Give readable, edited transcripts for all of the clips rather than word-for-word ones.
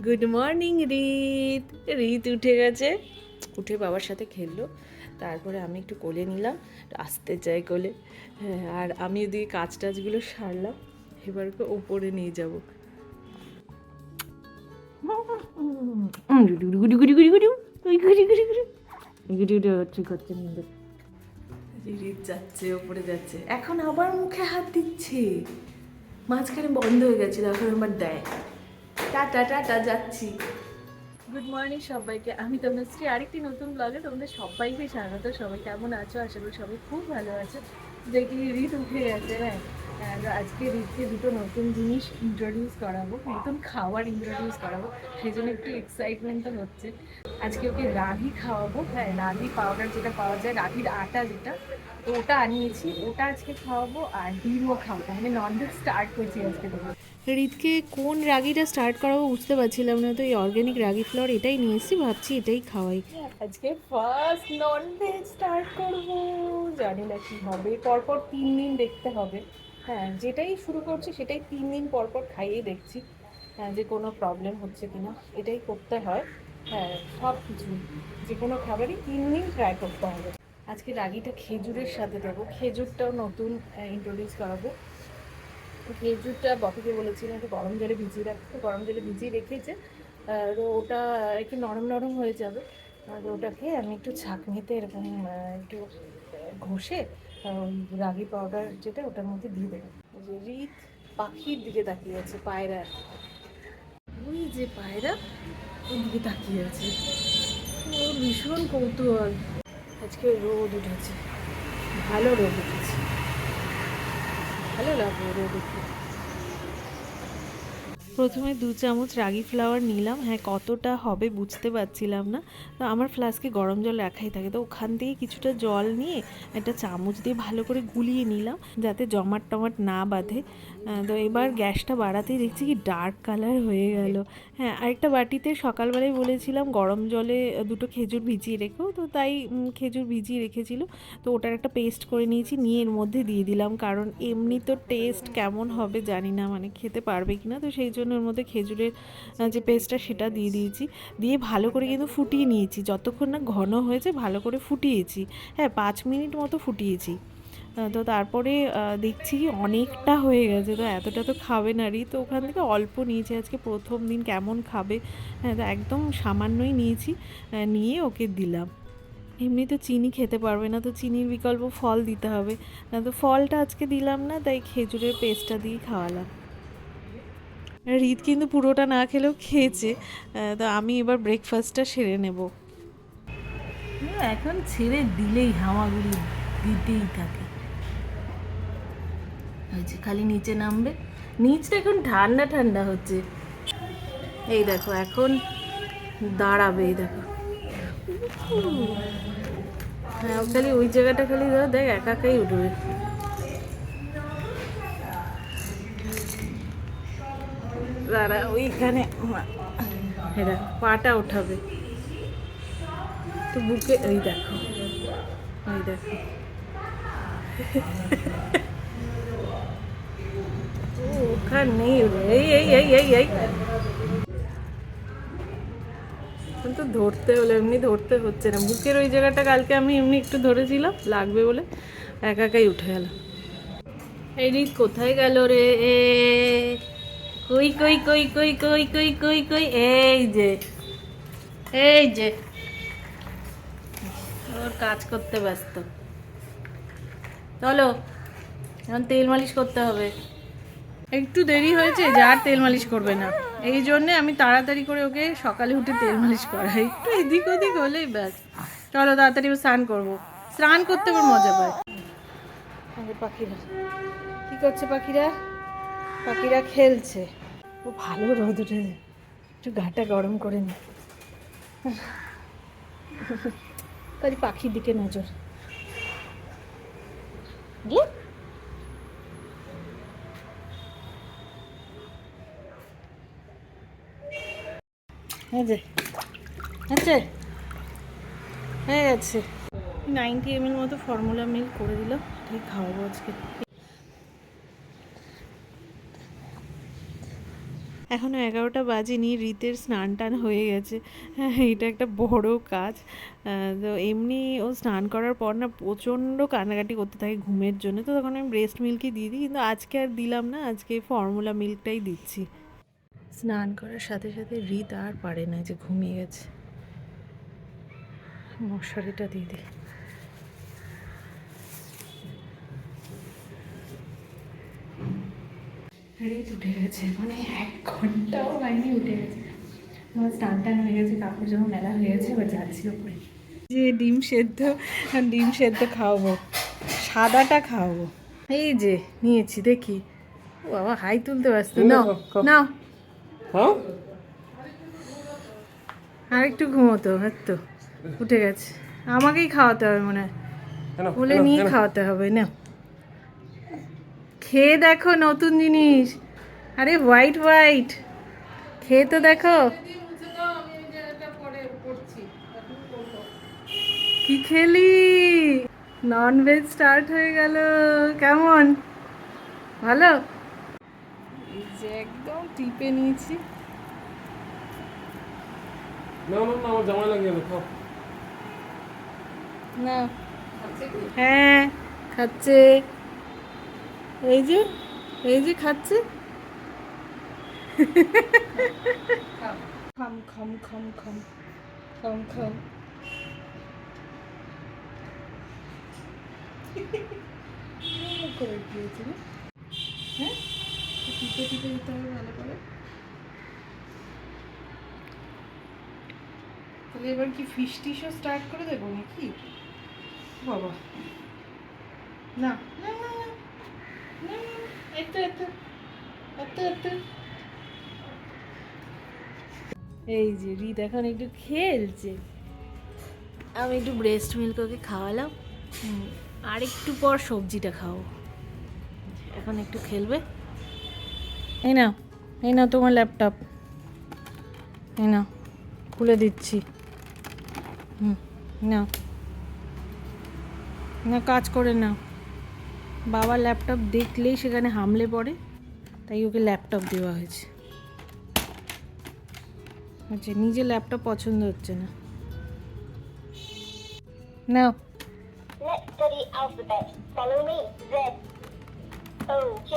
Good morning রিত। রিত উঠে গেছে, উঠে বাবার সাথে খেললো। তারপরে আমি একটু কোলে নিলাম, আসতে চাই কোলে। হ্যাঁ, আর আমি ওদিকে কাজ টাজগুলো সারলাম, এবার ওকে ওপরে নিয়ে যাবো। রিত যাচ্ছে, ওপরে যাচ্ছে, এখন আবার মুখে হাত দিচ্ছে। মাঝখানে বন্ধ হয়ে গেছিল, এখন আবার দেয়। টাটা টাটা, যাচ্ছি। গুড মর্নিং সবাইকে, আমি তনুশ্রী। আরেকটি নতুন ব্লগে তোমাদের সবাইকে স্বাগত। সবাই কেমন আছো? আশা করি সবাই খুব ভালো আছে। দেখি রিত উঠে গেছে। হ্যাঁ, আজকে রিতকে দুটো নতুন জিনিস ইন্ট্রোডিউস করাবো, নতুন খাবার ইন্ট্রোডিউস করাবো, সেই জন্য একটু এক্সাইটমেন্ট তো হচ্ছে। আজকে ওকে রাগি খাওয়াবো। হ্যাঁ, রাগি পাউডার যেটা পাওয়া যায়, রাগির আটা যেটা, তো ওটা আনিয়েছি, ওটা আজকে খাওয়াবো। আর ডিমও খাওয়াবো, মানে ননভেজ স্টার্ট করছি আজকে থেকে। রিতকে কোন রাগিটা স্টার্ট করাবো বুঝতে পারছিলাম না, তো এই অর্গ্যানিক রাগি ফ্লোর এটাই নিয়ে এসেছি, ভাবছি এটাই খাওয়াই। আজকে ফার্স্ট ননভেজ স্টার্ট করবো, জানি না কি হবে। পরপর 3 দিন দেখতে হবে। হ্যাঁ, যেটাই শুরু করছি সেটাই 3 দিন পরপর খাইয়ে দেখছি, হ্যাঁ, যে কোনো প্রবলেম হচ্ছে কিনা। এটাই করতে হয়। হ্যাঁ, সব কিছু যে কোনো খাবারই 3 দিন ট্রাই করতে হবে। আজকে রাগিটা খেজুরের সাথে দেবো, খেজুরটাও নতুন ইন্ট্রোডিউস করাবো। খেজুরটা বপিকে বলেছিলাম একটু গরম জলে ভিজিয়ে রাখতে, গরম জলে ভিজিয়ে রেখেছে। তো ওটা একটু নরম নরম হয়ে যাবে। আর ওটাকে আমি একটু ছাঁকনিতে এরকম একটু ঘষে ওই রাগি পাউডার যেটা ওটার মধ্যে দিয়ে দেবো। যে রিত পাখির দিকে তাকিয়ে আছে, পায়রা, ওই যে পায়রা ওই দিকে তাকিয়ে আছে, ওর ভীষণ কৌতূহল। আজকে রোদ উঠেছে, ভালো রোদ উঠেছে, ভালো লাগবে রোদ উঠে। প্রথমে 2 চামচ রাগি ফ্লাওয়ার নিলাম। হ্যাঁ, কতটা হবে বুঝতে পারছিলাম না, তো আমার ফ্লাস্কে গরম জল রাখাই থাকে, তো ওখান থেকে কিছুটা জল নিয়ে একটা চামচ দিয়ে ভালো করে গুলিয়ে নিলাম, যাতে জমাট টমাট না বাঁধে। তো এবার গ্যাসটা বাড়াতেই দেখছি কি ডার্ক কালার হয়ে গেল। হ্যাঁ, আরেকটা বাটিতে সকালবেলায় বলেছিলাম গরম জলে দুটো খেজুর ভিজিয়ে রেখো, তো তাই খেজুর ভিজিয়ে রেখেছিল, তো ওটার একটা পেস্ট করে নিয়েছি, নিয়ে এর মধ্যে দিয়ে দিলাম। কারণ এমনি তো টেস্ট কেমন হবে জানি না, মানে খেতে পারবে কিনা, তো সেই জন্য ওর মধ্যে খেজুরের যে পেস্টটা সেটা দিয়ে দিয়েছি। দিয়ে ভালো করে কিন্তু ফুটিয়ে নিয়েছি, যতক্ষণ না ঘন হয়েছে ভালো করে ফুটিয়েছি। হ্যাঁ, 5 মিনিট মতো ফুটিয়েছি। তো তারপরে দেখছি কি অনেকটা হয়ে গেছে, তো এতটা তো খাবে না রি, তো ওখান থেকে অল্প নিয়েছি, আজকে প্রথম দিন কেমন খাবে। হ্যাঁ, তো একদম সামান্যই নিয়েছি, নিয়ে ওকে দিলাম। এমনি তো চিনি খেতে পারবে না, তো চিনির বিকল্প ফল দিতে হবে। তো ফলটা আজকে দিলাম না, তাই খেজুরের পেস্টটা দিয়ে খাওয়ালাম। রিত কিন্তু পুরোটা না খেলেও খেয়েছে। তো আমি এবার ব্রেকফাস্টটা সেরে নেব। এখন ছেড়ে দিলেই হামাগুড়ি দিতেই থাকে, হয়েছে খালি নিচে নামবে। নিচটা এখন ঠান্ডা ঠান্ডা হচ্ছে, এই দেখো এখন দাঁড়াবে, এই দেখো। হ্যাঁ, খালি ওই জায়গাটা খালি দাও, দেখ একা একাই উঠবে। দাঁড়া, ওইখানে হ্যাঁ পাটা ওঠাবে, তো বুকে ওই দেখো, ওই দেখো। ওখানে এই এই এই এই এই তো ধরতে হলো, এমনি ধরতে হচ্ছে না। বুকের ওই জায়গাটা কালকে আমি এমনি একটু ধরেছিলাম, লাগবে বলে একা একাই উঠে গেল। এই রিত কোথায় গেল রে? কই কই কই কই কই কই কই কই, এই যে, এই যে, ওর কাজ করতে ব্যস্ত। চলো, এখন তেল মালিশ করতে হবে। একটু দেরি হয়েছে, যার তেল মালিশ করবে না, এই জন্যে আমি তাড়াতাড়ি করে ওকে সকালে উঠে তেল মালিশ করাই। একটু এদিক ওদিক হলেই ব্যাস। চলো তাড়াতাড়ি স্নান করবো, স্নান করতে আবার মজা পায়। পাখিরা কি করছে? পাখিরা পাখিরা খেলছে। ও ভালো রোদ উঠেছে, একটু গাটা গরম করে নি। খালি পাখির দিকে নজর। হয়েছে হয়েছে হয়ে গেছে। 90 ml মতো ফর্মুলা মিল্ক করে দিল, ঠিক খাওয়াবো আজকে। এখনও 11টা বাজেনি, রীতের স্নান টান হয়ে গেছে। হ্যাঁ, এটা একটা বড় কাজ। তো এমনি ও স্নান করার পর না প্রচণ্ড কান্নাকাটি করতে থাকে ঘুমের জন্য, তো তখন আমি ব্রেস্ট মিল্কই দিয়ে দিই, কিন্তু আজকে আর দিলাম না, আজকে ফর্মুলা মিল্কটাই দিচ্ছি। স্নান করার সাথে সাথে রীত আর পারে না, যে ঘুমিয়ে গেছে। মশারিটা দিয়ে দিই। রীত উঠে গেছে, মানে 1 ঘন্টাও হয়নি উঠে গেছে। আমার স্নান টান হয়ে গেছে, কাপড় যখন মেলা হয়ে গেছে, এবার যাচ্ছি ওপরে। যে ডিম সেদ্ধ খাওয়াবো, সাদাটা খাওয়াবো। এই যে নিয়েছি, দেখি। ও বাবা, হাই তুলতে ব্যস্ত। নাও নাও, আর একটু ঘুমোতো, তো উঠে গেছে। আমাকেই খাওয়াতে হবে মনে হয়, বলে নিয়ে খাওয়াতে হবে না। খেয়ে দেখো নতুন জিনিস। আরে হোয়াইট হোয়াইট, খেয়ে তো দেখো। কি খেলি? ননভেজ স্টার্ট হয়ে গেল। কেমন? ভালো? এই যে একদম টিপে নিয়েছি। না না না, আমার জামাই লাগিয়ে খাও। না, হ্যাঁ খাচ্ছে। এই যে, এই যে খাচ্ছে। খাম খাম খাম খাম খাম খাম। করে দিয়েছি না? হ্যাঁ, টিপে টিপে দিতে হবে ভালো করে। তাহলে এবার কি ফিশ টিশও স্টার্ট করে দেবো নাকি? বাবা, না না না না, এত এত এত এত। এই যে রীত এখন একটু খেলছে, আমি একটু ব্রেস্ট মিল্ক ওকে খাওয়ালাম। আর একটু পর সবজিটা খাও। এখন একটু খেলবে। এই নাও, এই নাও তোমার ল্যাপটপ, এই নাও খুলে দিচ্ছি। নাও না, কাজ করে নাও। বাবা ল্যাপটপ দেখলেই সেখানে হামলে পড়ে, তাই ওকে ল্যাপটপ দেওয়া হয়েছে। আচ্ছা, নিজের ল্যাপটপ পছন্দ হচ্ছে না। নাও। Let's study alphabet. Follow me. Z O J.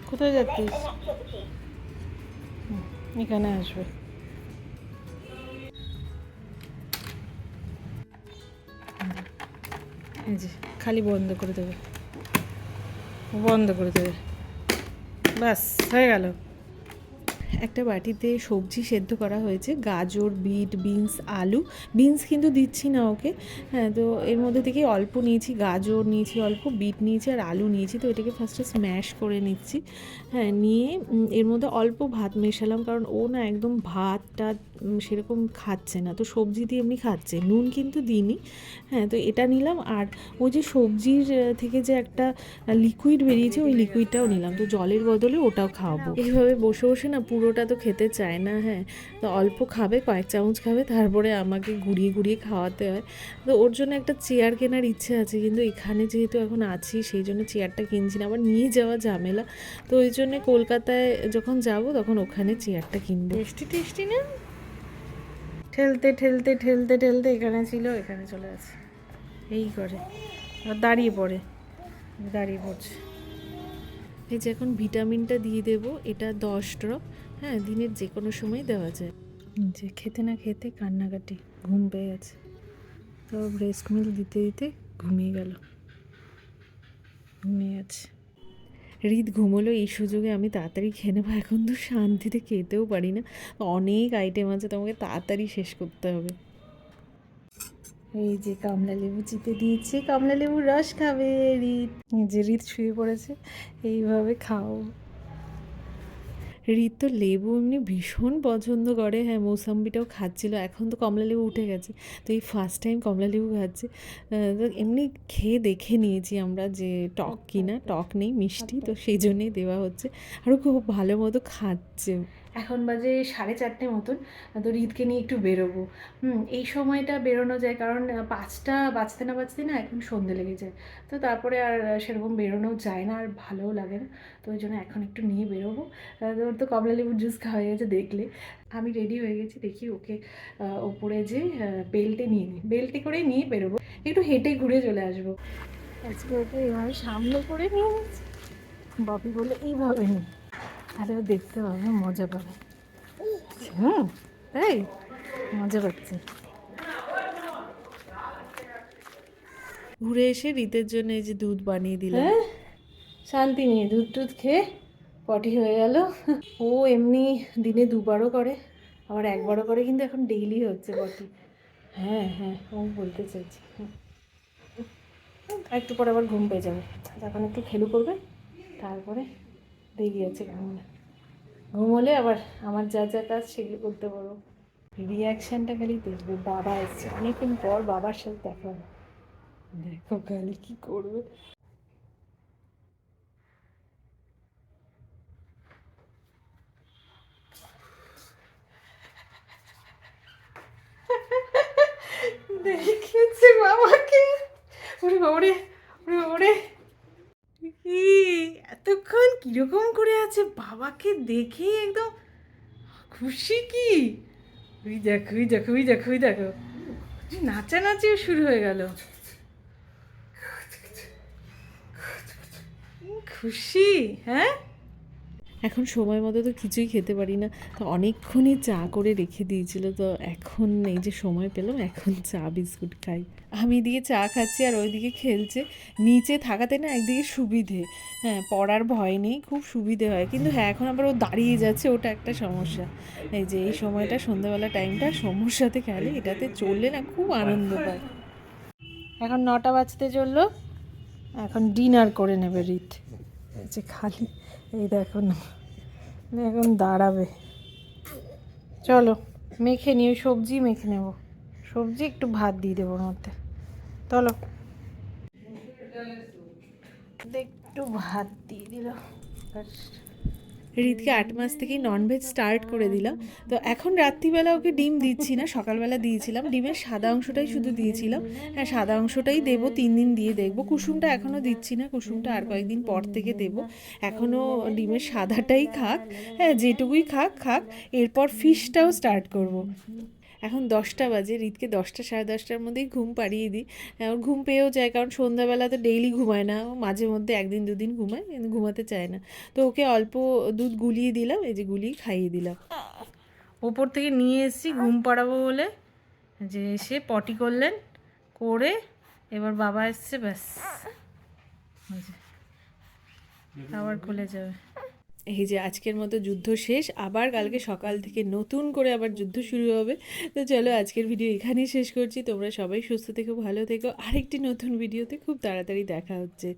কোথায় যাচ্ছিস? Select an activity. এখানে আসবে। এই যে খালি বন্ধ করে দেবে, বন্ধ করে দেবে, ব্যাস হয়ে গেল। একটা বাটিতে সবজি সেদ্ধ করা হয়েছে, গাজর, বিট, বিনস, আলু। বিনস কিন্তু দিচ্ছি না ওকে। হ্যাঁ, তো এর মধ্যে থেকে অল্প নিয়েছি, গাজর নিয়েছি অল্প, বিট নিয়েছি আর আলু নিয়েছি। তো এটাকে ফার্স্টে স্ম্যাশ করে নিচ্ছি। হ্যাঁ, নিয়ে এর মধ্যে অল্প ভাত মেশালাম, কারণ ও না একদম ভাতটা সেরকম খাচ্ছে না, তো সবজি দিয়ে এমনি খাচ্ছে, নুন কিন্তু দিইনি। হ্যাঁ, তো এটা নিলাম। আর ওই যে সবজির থেকে যে একটা লিকুইড বেরিয়েছে, ওই লিকুইডটাও নিলাম, তো জলের বদলে ওটাও খাওয়াবো। এইভাবে বসে বসে না পুরোটা তো খেতে চায় না। হ্যাঁ, তো অল্প খাবে, কয়েক চামচ খাবে, তারপরে আমাকে ঘুরিয়ে ঘুরিয়ে খাওয়াতে হয়। তো ওর জন্য একটা চেয়ার কেনার ইচ্ছে আছে, কিন্তু এখানে যেহেতু এখন আছি সেই জন্য চেয়ারটা কিনছি না, আবার নিয়ে যাওয়া ঝামেলা। তো ওই জন্যে কলকাতায় যখন যাব তখন ওখানে চেয়ারটা কিনবো। টেস্টি টেস্টি না? ঠেলতে ঠেলতে ঠেলতে ঠেলতে এখানে ছিল, এখানে চলে আসে। এই করে আর দাঁড়িয়ে পড়ে, দাঁড়িয়ে পড়ছে। এই যে এখন ভিটামিনটা দিয়ে দেবো, এটা 10 ড্রপ। হ্যাঁ, দিনের যে কোনো সময় দেওয়া যায়। যে খেতে না খেতে কান্নাকাটি, ঘুম পেয়ে গেছে, তো ব্রেস্ট মিল্ক দিতে দিতে ঘুমিয়ে গেল, ঘুমিয়ে আছে। হৃদ ঘুমোলো, এই সুযোগে আমি তাড়াতাড়ি খেয়ে নেবো। এখন তো শান্তিতে খেতেও পারি না, অনেক আইটেম আছে, তোমাকে তাড়াতাড়ি শেষ করতে হবে। এই যে কমলা লেবু চিপে দিয়েছে, কমলা লেবুর রস খাবে হৃদ। যে হৃদ শুয়ে পড়েছে, এইভাবে খাও। হৃদ তো লেবু এমনি ভীষণ পছন্দ করে। হ্যাঁ, মৌসাম্বিটাও খাচ্ছিল, এখন তো কমলা লেবু উঠে গেছে, তো এই ফার্স্ট টাইম কমলা লেবু খাচ্ছে। তো এমনি খেয়ে দেখে নিয়েছি আমরা যে টক কিনা, টক নেই, মিষ্টি, তো সেই জন্যেই দেওয়া হচ্ছে। আরও খুব ভালো মতো খাচ্ছে। এখন বাজে 4:30 মতন। তো রিতকে নিয়ে একটু বেরোবো। এই সময়টা বেরোনো যায় কারণ 5টা বাজতে না বাজতে না এখন সন্ধে লেগে যায়। তো তারপরে আর সেরকম বেরোনো যায় না, আর ভালোও লাগে না। তো ওই জন্য এখন একটু নিয়ে বেরোবো। ওর তো কমলা লেবুর জুস খাওয়া হয়ে গেছে দেখলে। আমি রেডি হয়ে গেছি, দেখি ওকে ওপরে যে বেল্টে নিয়ে নিই, বেল্টে করে নিয়ে বেরোবো, একটু হেঁটে ঘুরে চলে আসবো। আজকে ওকে এইভাবে সামনে করে নিয়ে নিচ্ছি, ববি বলে এইভাবে নিই, তাহলে ও দেখতে পাবে, মজা পাবে। তাই মজা পাচ্ছে। ঘুরে এসে রিতের জন্য এই যে দুধ বানিয়ে দিলাম। শান্তি নেই, দুধ টুধ খেয়ে পটি হয়ে গেল। ও এমনি দিনে 2বারও করে, আবার 1বারও করে, কিন্তু এখন ডেইলি হচ্ছে পটি। হ্যাঁ হ্যাঁ, ও বলতে চাইছি। একটু পরে আবার ঘুম পেয়ে যাবে, তখন একটু খেলু করবে, তারপরে দেরি আছে ঘুমলে। ঘুমোলে আবার আমার যা যা কাজ সেগুলো করতে পারবো। রিয়াকশানটা খালি দেখবে, বাবা এসছে অনেকদিন পর, বাবার সাথে দেখা হবে, দেখো খালি কি করবে। দেখেছে বাবাকে, ওরে বাবারে, ওরে বাবারে, এতক্ষণ কিরকম করে আছে, বাবাকে দেখে একদম খুশি কি। ওই দেখো, ওই দেখো, ওই দেখো, ওই দেখো, নাচানাচিও শুরু হয়ে গেল। খুশি, হ্যাঁ। এখন সময় মতো তো কিছুই খেতে পারি না, তো অনেকক্ষণই চা করে রেখে দিয়েছিল, তো এখন এই যে সময় পেলাম, এখন চা বিস্কুট খাই। আমি এদিকে চা খাচ্ছি আর ওইদিকে খেলছে। নিচে থাকাতে না একদিকে সুবিধে, হ্যাঁ, পড়ার ভয় নেই, খুব সুবিধে হয়। কিন্তু হ্যাঁ, এখন আবার ও দাঁড়িয়ে যাচ্ছে, ওটা একটা সমস্যা। এই যে এই সময়টা সন্ধ্যাবেলা টাইমটা সমস্যাতে খেলে, এটাতে চললে না খুব আনন্দ পায়। এখন 9টা বাজতে চললো, এখন ডিনার করে নেবে রিত। যে খালি এই দেখো না, এখন দাঁড়াবে। চলো মেখে নিই, ওই সবজি মেখে নেব, সবজি একটু ভাত দিয়ে দেবো ওর মধ্যে। চলো একটু ভাত দিয়ে দিল। রিতকে 8 মাস থেকেই ননভেজ স্টার্ট করে দিলাম। তো এখন রাত্রিবেলা ওকে ডিম দিচ্ছি না, সকালবেলা দিয়েছিলাম, ডিমের সাদা অংশটাই শুধু দিয়েছিলাম। হ্যাঁ, সাদা অংশটাই দেবো, 3 দিন দিয়ে দেখবো। কুসুমটা এখনও দিচ্ছি না, কুসুমটা আর কয়েকদিন পর থেকে দেবো। এখনও ডিমের সাদাটাই খাক, হ্যাঁ, যেটুকুই খাক খাক, এরপর ফিশটাও স্টার্ট করব। এখন 10টা বাজে, রিতকে 10টা সাড়ে 10টার মধ্যেই ঘুম পাড়িয়ে দিই। ওর ঘুম পেয়েও যায়, কারণ সন্ধ্যাবেলা তো ডেইলি ঘুমায় না, ও মাঝে মধ্যে 1 দিন 2 দিন ঘুমায়, কিন্তু ঘুমাতে চায় না। তো ওকে অল্প দুধ গুলিয়ে দিলাম, এই যে গুলিয়ে খাইয়ে দিলাম। ওপর থেকে নিয়ে এসেছি ঘুম পাড়াবো বলে, যে এসে পটি করলেন, করে এবার বাবা এসছে, ব্যাস আবার খুলে যাবে। এই যে আজকের মতো যুদ্ধ শেষ, আবার কালকে সকাল থেকে নতুন করে আবার যুদ্ধ শুরু হবে। তো চলো আজকের ভিডিও এখানেই শেষ করছি, তোমরা সবাই সুস্থ থেকো, ভালো থেকো, আরেকটি নতুন ভিডিওতে খুব তাড়াতাড়ি দেখা হচ্ছে।